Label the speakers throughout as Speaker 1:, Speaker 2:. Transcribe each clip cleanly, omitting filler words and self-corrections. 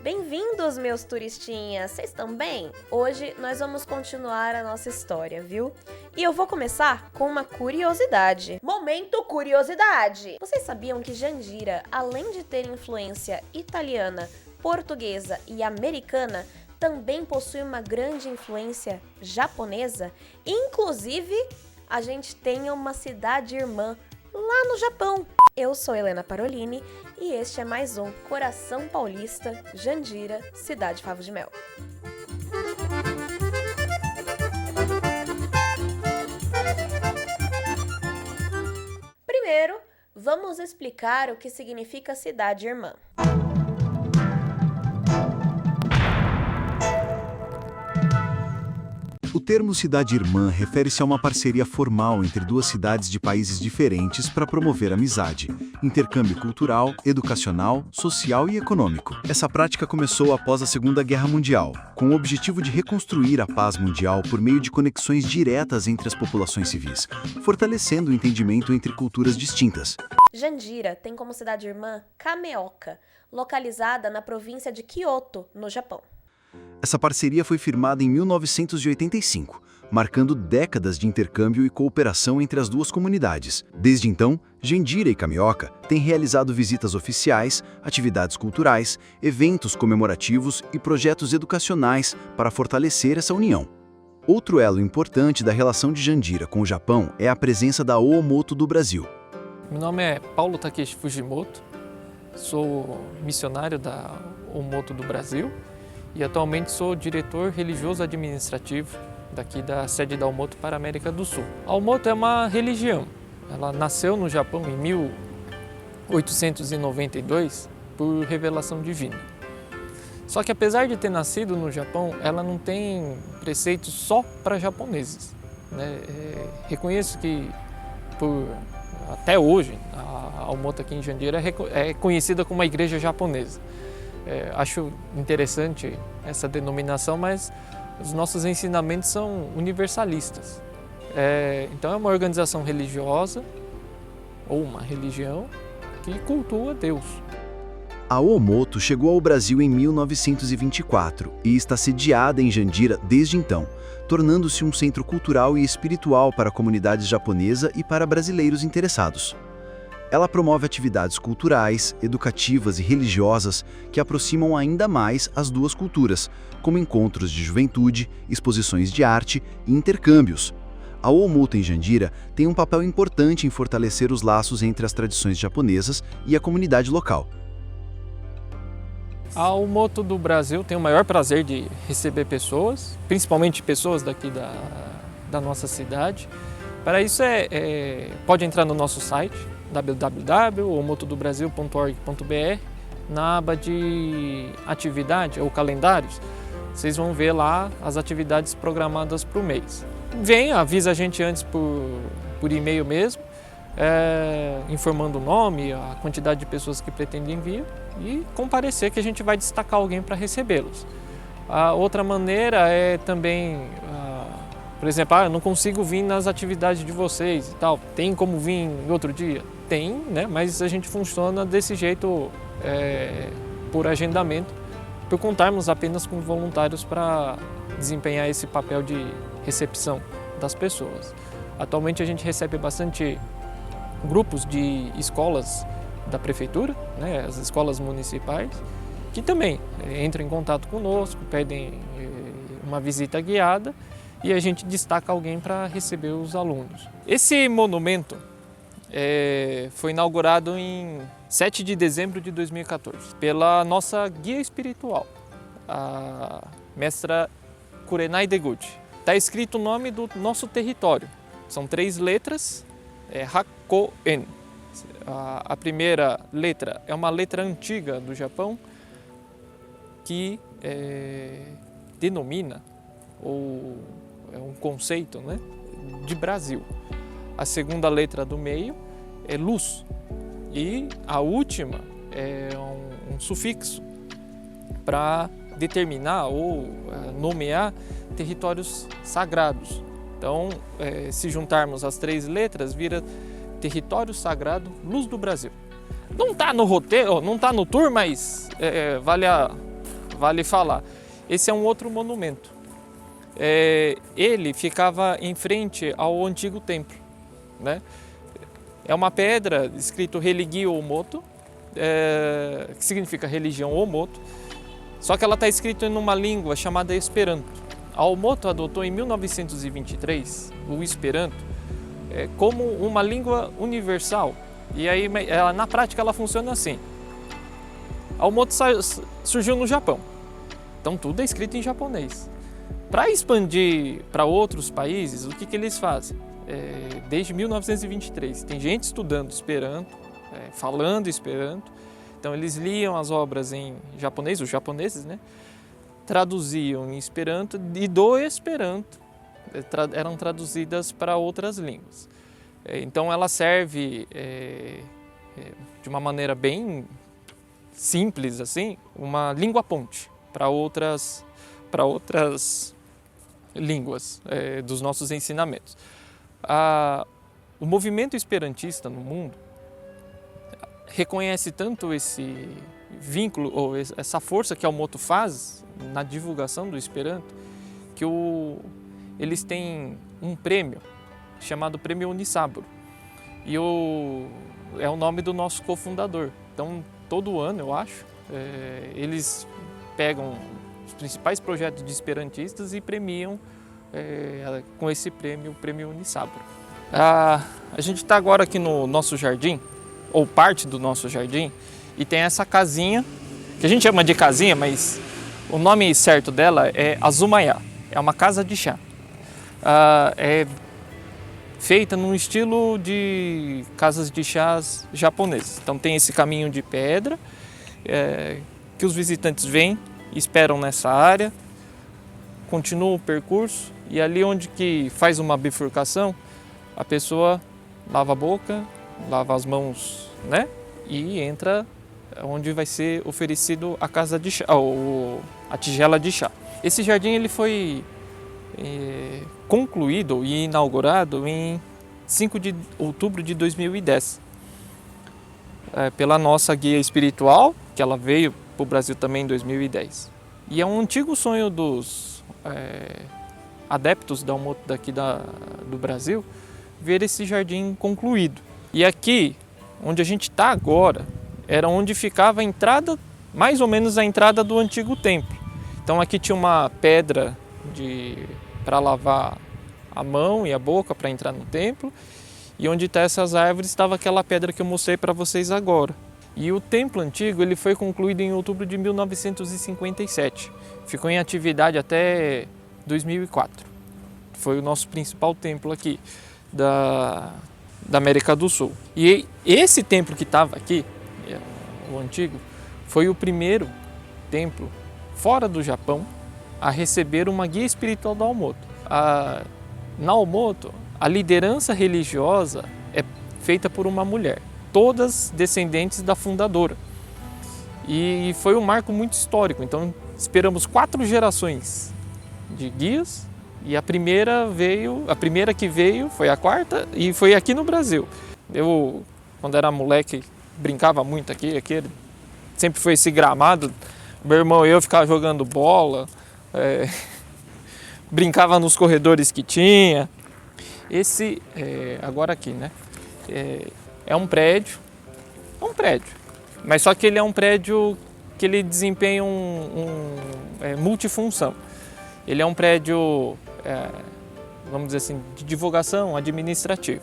Speaker 1: Bem-vindos, meus turistinhas! Vocês estão bem? Hoje nós vamos continuar a nossa história, viu? E eu vou começar com uma curiosidade. Momento curiosidade! Vocês sabiam que Jandira, além de ter influência italiana, portuguesa e americana, também possui uma grande influência japonesa? Inclusive, a gente tem uma cidade irmã lá no Japão. Eu sou Helena Parolini e este é mais um Coração Paulista, Jandira, Cidade Favo de Mel. Primeiro, vamos explicar o que significa cidade irmã.
Speaker 2: O termo cidade-irmã refere-se a uma parceria formal entre duas cidades de países diferentes para promover amizade, intercâmbio cultural, educacional, social e econômico. Essa prática começou após a Segunda Guerra Mundial, com o objetivo de reconstruir a paz mundial por meio de conexões diretas entre as populações civis, fortalecendo o entendimento entre culturas distintas.
Speaker 1: Jandira tem como cidade-irmã Kameoka, localizada na província de Kyoto, no Japão.
Speaker 2: Essa parceria foi firmada em 1985, marcando décadas de intercâmbio e cooperação entre as duas comunidades. Desde então, Jandira e Kameoka têm realizado visitas oficiais, atividades culturais, eventos comemorativos e projetos educacionais para fortalecer essa união. Outro elo importante da relação de Jandira com o Japão é a presença da Oomoto do Brasil.
Speaker 3: Meu nome é Paulo Takeshi Fujimoto, sou missionário da Oomoto do Brasil e atualmente sou diretor religioso administrativo daqui da sede da Oomoto para a América do Sul. A Oomoto é uma religião. Ela nasceu no Japão em 1892 por revelação divina. Só que apesar de ter nascido no Japão, ela não tem preceitos só para japoneses, né? Reconheço que até hoje a Oomoto aqui em Jandira é conhecida como a igreja japonesa. Acho interessante essa denominação, mas os nossos ensinamentos são universalistas. Então é uma organização religiosa ou uma religião que cultua Deus.
Speaker 2: A Oomoto chegou ao Brasil em 1924 e está sediada em Jandira desde então, tornando-se um centro cultural e espiritual para a comunidade japonesa e para brasileiros interessados. Ela promove atividades culturais, educativas e religiosas que aproximam ainda mais as duas culturas, como encontros de juventude, exposições de arte e intercâmbios. A Oomoto em Jandira tem um papel importante em fortalecer os laços entre as tradições japonesas e a comunidade local.
Speaker 3: A Oomoto do Brasil tem o maior prazer de receber pessoas, principalmente pessoas daqui da nossa cidade. Para isso, pode entrar no nosso site www.oomotodobrasil.org.br. Na aba de atividade ou calendários, vocês vão ver lá as atividades programadas para o mês. Avisa a gente antes por e-mail mesmo, informando o nome, a quantidade de pessoas que pretendem vir e comparecer que a gente vai destacar alguém para recebê-los. A outra maneira é também, por exemplo, eu não consigo vir nas atividades de vocês e tal, tem como vir em outro dia? Tem, né? Mas a gente funciona desse jeito por agendamento, por contarmos apenas com voluntários para desempenhar esse papel de recepção das pessoas. Atualmente a gente recebe bastante grupos de escolas da prefeitura, né? As escolas municipais, que também entram em contato conosco, pedem uma visita guiada e a gente destaca alguém para receber os alunos. Esse monumento foi inaugurado em 7 de dezembro de 2014 pela nossa guia espiritual, a mestra Kurenai Deguchi. Está escrito o nome do nosso território. São 3 letras, Hakko-en. A primeira letra é uma letra antiga do Japão que denomina, ou é um conceito, né, de Brasil. A segunda letra do meio é luz e a última é um sufixo para determinar ou nomear territórios sagrados. Então, se juntarmos as 3 letras, vira Território Sagrado Luz do Brasil. Não está no roteiro, não está no tour, mas vale vale falar. Esse é um outro monumento. Ele ficava em frente ao antigo templo, né? É uma pedra escrito Religio Omoto, que significa religião Omoto, só que ela está escrita em uma língua chamada Esperanto. A Omoto adotou em 1923 o Esperanto como uma língua universal. E aí, na prática, ela funciona assim. A Omoto surgiu no Japão, então tudo é escrito em japonês. Para expandir para outros países, o que eles fazem? Desde 1923, tem gente estudando Esperanto, falando Esperanto, então eles liam as obras em japonês, os japoneses, né? Traduziam em Esperanto e do Esperanto eram traduzidas para outras línguas. Então ela serve de uma maneira bem simples, assim, uma língua ponte para outras línguas dos nossos ensinamentos. O movimento esperantista no mundo reconhece tanto esse vínculo ou essa força que a Omoto faz na divulgação do Esperanto, que eles têm um prêmio chamado Prêmio Unisaburo, e é o nome do nosso cofundador. Então, todo ano, eu acho, eles pegam os principais projetos de esperantistas e premiam com esse prêmio, o Prêmio Unisaburo. A gente está agora aqui no nosso jardim, ou parte do nosso jardim, e tem essa casinha, que a gente chama de casinha, mas o nome certo dela é Azumaya, é uma casa de chá. É feita num estilo de casas de chás japoneses. Então tem esse caminho de pedra que os visitantes vêm, esperam nessa área, continuam o percurso e ali onde que faz uma bifurcação, a pessoa lava a boca, lava as mãos, né? E entra onde vai ser oferecido a casa de chá, a tigela de chá. Esse jardim ele foi concluído e inaugurado em 5 de outubro de 2010 pela nossa guia espiritual, que ela veio para o Brasil também em 2010. E é um antigo sonho dos adeptos da Omoto daqui do Brasil ver esse jardim concluído. E aqui, onde a gente está agora, era onde ficava a entrada, mais ou menos a entrada do antigo templo. Então aqui tinha uma pedra para lavar a mão e a boca para entrar no templo, e onde está essas árvores estava aquela pedra que eu mostrei para vocês agora. E o templo antigo ele foi concluído em outubro de 1957, ficou em atividade até 2004. Foi o nosso principal templo aqui da América do Sul. E esse templo que estava aqui, o antigo, foi o primeiro templo fora do Japão a receber uma guia espiritual da Omoto. Na Omoto, a liderança religiosa é feita por uma mulher, todas descendentes da fundadora. E foi um marco muito histórico, então esperamos 4 gerações de guias, e a primeira que veio foi a 4ª e foi aqui no Brasil. Eu, quando era moleque, brincava muito aqui sempre foi esse gramado, meu irmão e eu ficava jogando bola, brincava nos corredores que tinha. Esse, agora aqui, né, é um prédio, mas só que ele é um prédio que ele desempenha multifunção. Ele é um prédio, vamos dizer assim, de divulgação administrativa.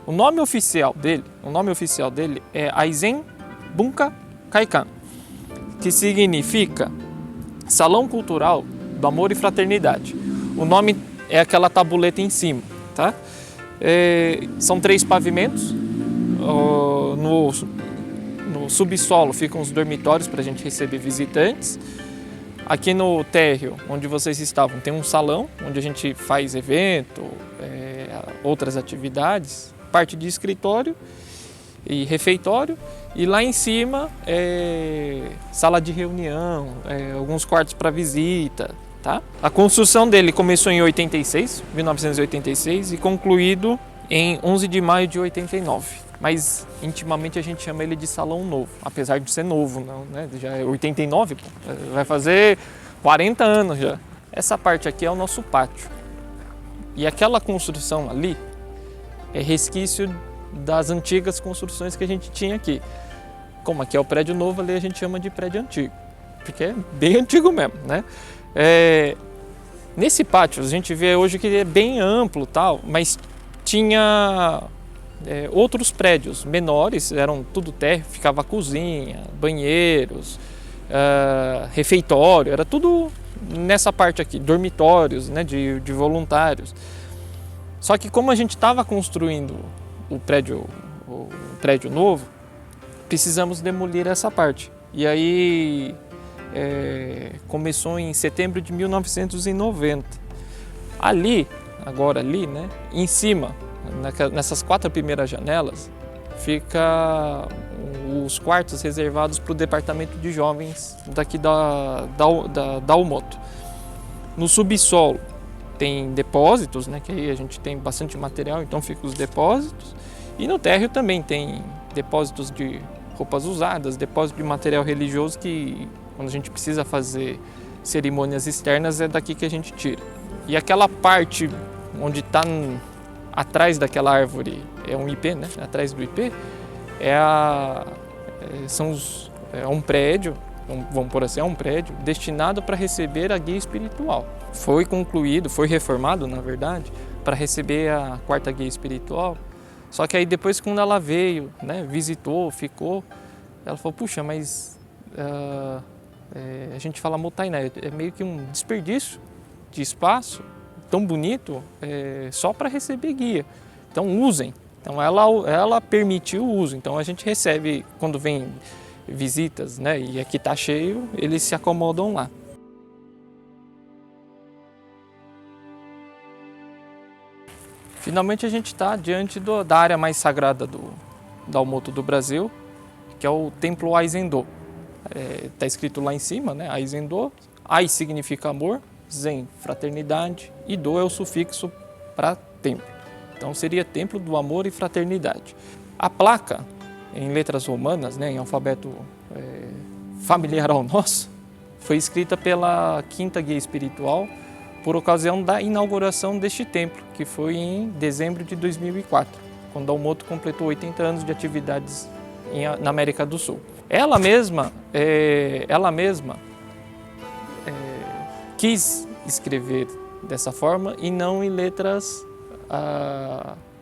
Speaker 3: O nome oficial dele é Aizen Bunka Kaikan, que significa Salão Cultural do Amor e Fraternidade. O nome é aquela tabuleta em cima, tá? São 3 pavimentos. No subsolo ficam os dormitórios para a gente receber visitantes. Aqui no térreo, onde vocês estavam, tem um salão onde a gente faz evento, outras atividades, parte de escritório e refeitório. E lá em cima, sala de reunião, alguns quartos para visita. Tá? A construção dele começou em 1986, e concluído em 11 de maio de 89. mas intimamente a gente chama ele de salão novo, apesar de ser novo, não, né? Já é 89, pô, vai fazer 40 anos já. Essa parte aqui é o nosso pátio. E aquela construção ali é resquício das antigas construções que a gente tinha aqui. Como aqui é o prédio novo, ali a gente chama de prédio antigo, porque é bem antigo mesmo, né? Nesse pátio a gente vê hoje que é bem amplo, tal, mas tinha outros prédios menores, eram tudo térreo, ficava cozinha, banheiros, refeitório, era tudo nessa parte aqui, dormitórios, né, de voluntários. Só que como a gente estava construindo o prédio novo, precisamos demolir essa parte. E aí começou em setembro de 1990. Agora ali, né, em cima, nessas 4 primeiras janelas, fica os quartos reservados para o departamento de jovens daqui da Aomoto. No subsolo tem depósitos, né, que aí a gente tem bastante material, então ficam os depósitos. E no térreo também tem depósitos de roupas usadas, depósito de material religioso que, quando a gente precisa fazer cerimônias externas, é daqui que a gente tira. E aquela parte onde está atrás daquela árvore, é um IP, né? Atrás do IP, é um prédio, vamos por assim, é um prédio destinado para receber a guia espiritual. Foi concluído, foi reformado, na verdade, para receber a 4ª guia espiritual. Só que aí depois, quando ela veio, né, visitou, ficou, ela falou, puxa, mas a gente fala Mottainé, é meio que um desperdício de espaço tão bonito só para receber guia. Então usem. Então ela permitiu o uso. Então a gente recebe, quando vem visitas, né, e aqui está cheio, eles se acomodam lá. Finalmente a gente está diante da área mais sagrada da Aomoto do Brasil, que é o Templo Aizen-do. Está escrito lá em cima, né, Aizen-do. Ai significa amor, Zen, fraternidade, e Do é o sufixo para templo. Então seria templo do amor e fraternidade. A placa, em letras romanas, né, em alfabeto familiar ao nosso, foi escrita pela 5ª guia espiritual por ocasião da inauguração deste templo, que foi em dezembro de 2004, quando a Aomoto completou 80 anos de atividades na América do Sul. Ela mesma quis escrever dessa forma e não em letras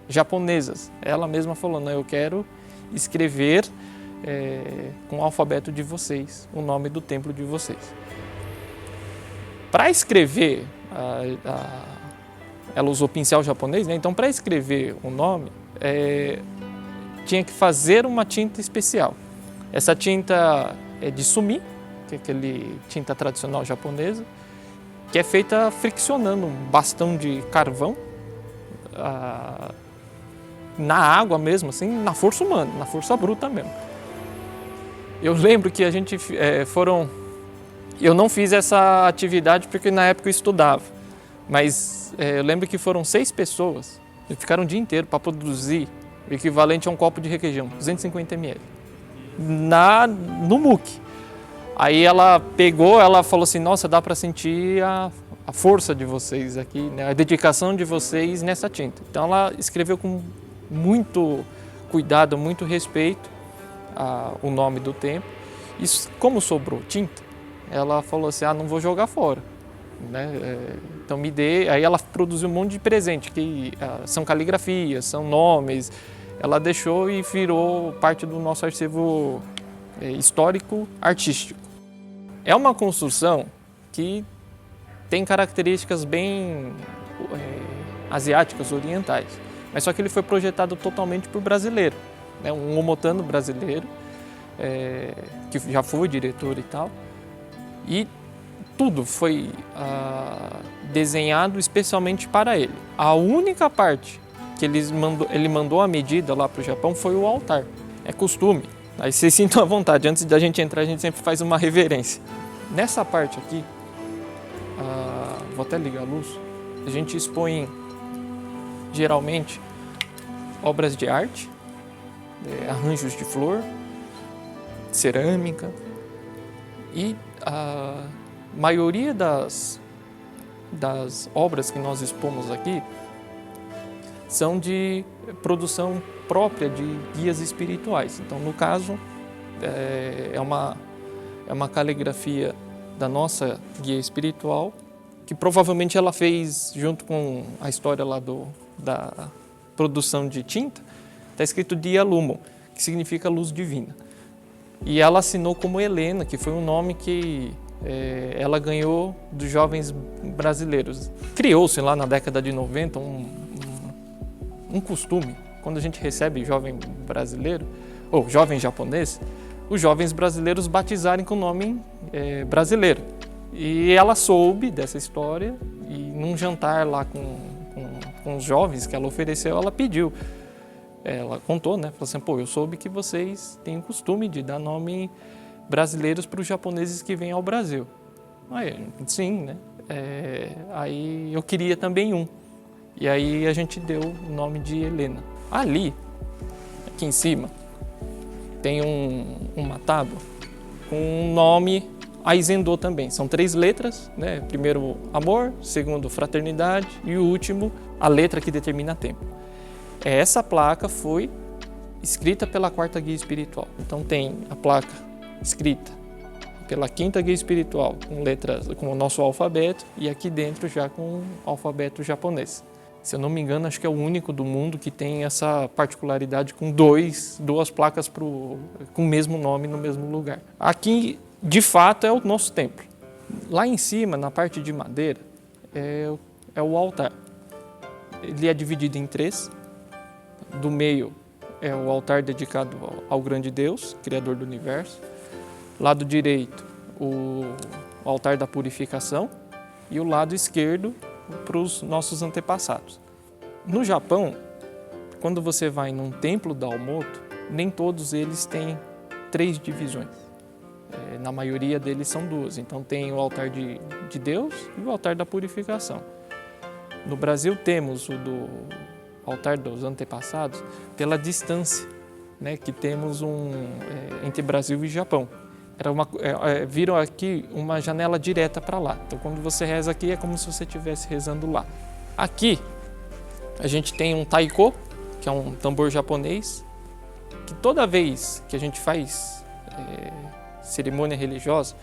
Speaker 3: japonesas. Ela mesma falou, não, eu quero escrever com o alfabeto de vocês, o nome do templo de vocês. Para escrever, ela usou pincel japonês, né? Então para escrever o nome, tinha que fazer uma tinta especial. Essa tinta é de sumi, que é aquele tinta tradicional japonesa, que é feita friccionando um bastão de carvão na água mesmo, assim, na força humana, na força bruta mesmo. Eu lembro que a gente eu não fiz essa atividade porque na época eu estudava, mas eu lembro que foram 6 pessoas que ficaram o dia inteiro para produzir o equivalente a um copo de requeijão, 250 ml, no muque. Aí ela falou assim, nossa, dá para sentir a força de vocês aqui, né? A dedicação de vocês nessa tinta. Então ela escreveu com muito cuidado, muito respeito o nome do templo. E como sobrou tinta, ela falou assim, não vou jogar fora, né? Então me dê. Aí ela produziu um monte de presente, que são caligrafias, são nomes. Ela deixou e virou parte do nosso arquivo histórico artístico. É uma construção que tem características bem asiáticas, orientais, mas só que ele foi projetado totalmente por brasileiro, né? Um omotano brasileiro, que já foi diretor e tal, e tudo foi desenhado especialmente para ele. A única parte que ele mandou a medida lá para o Japão foi o altar. É costume. Aí vocês sintam à vontade, antes da gente entrar a gente sempre faz uma reverência. Nessa parte aqui, vou até ligar a luz, a gente expõe geralmente obras de arte, arranjos de flor, cerâmica, e a maioria das obras que nós expomos aqui são de produção própria de guias espirituais. Então, no caso, é uma caligrafia da nossa guia espiritual, que provavelmente ela fez junto com a história lá da produção de tinta. Está escrito Dia Lumum, que significa luz divina. E ela assinou como Helena, que foi um nome que ela ganhou dos jovens brasileiros. Criou-se lá na década de 90 um costume, quando a gente recebe jovem brasileiro, ou jovem japonês, os jovens brasileiros batizarem com o nome brasileiro. E ela soube dessa história e num jantar lá com os jovens que ela ofereceu, ela pediu. Ela contou, né? Falou assim, eu soube que vocês têm o costume de dar nome brasileiros para os japoneses que vêm ao Brasil. Aí, sim, né? Aí eu queria também um. E aí a gente deu o nome de Helena. Ali, aqui em cima, tem uma tábua com um nome Aizendô também. São 3 letras, né? Primeiro, amor, segundo, fraternidade e o último, a letra que determina tempo. Essa placa foi escrita pela 4ª Guia Espiritual. Então tem a placa escrita pela 5ª Guia Espiritual com letras, com o nosso alfabeto, e aqui dentro já com o alfabeto japonês. Se eu não me engano, acho que é o único do mundo que tem essa particularidade com duas placas com o mesmo nome no mesmo lugar. Aqui, de fato, é o nosso templo. Lá em cima, na parte de madeira, é o altar. Ele é dividido em 3. Do meio é o altar dedicado ao grande Deus, Criador do Universo. Lado direito, o altar da purificação. E o lado esquerdo, para os nossos antepassados. No Japão, quando você vai num templo da Aomoto, nem todos eles têm 3 divisões. Na maioria deles são 2. Então tem o altar de Deus e o altar da purificação. No Brasil temos o do altar dos antepassados pela distância, né, que temos entre Brasil e Japão. Viram aqui uma janela direta para lá. Então, quando você reza aqui, é como se você estivesse rezando lá. Aqui, a gente tem um taiko, que é um tambor japonês, que toda vez que a gente faz cerimônia religiosa,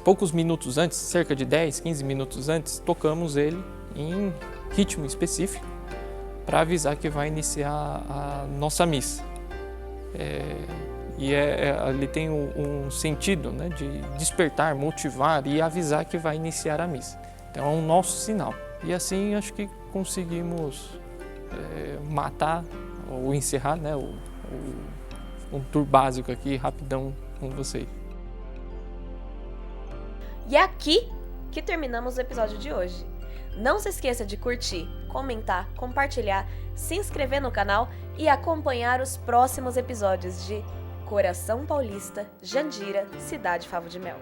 Speaker 3: poucos minutos antes, cerca de 10, 15 minutos antes, tocamos ele em ritmo específico para avisar que vai iniciar a nossa missa. Ele tem um sentido, né, de despertar, motivar e avisar que vai iniciar a missa. Então é um nosso sinal. E assim acho que conseguimos matar ou encerrar, né, um tour básico aqui, rapidão com vocês.
Speaker 1: E é aqui que terminamos o episódio de hoje. Não se esqueça de curtir, comentar, compartilhar, se inscrever no canal e acompanhar os próximos episódios de Coração Paulista, Jandira, Cidade Favo de Mel.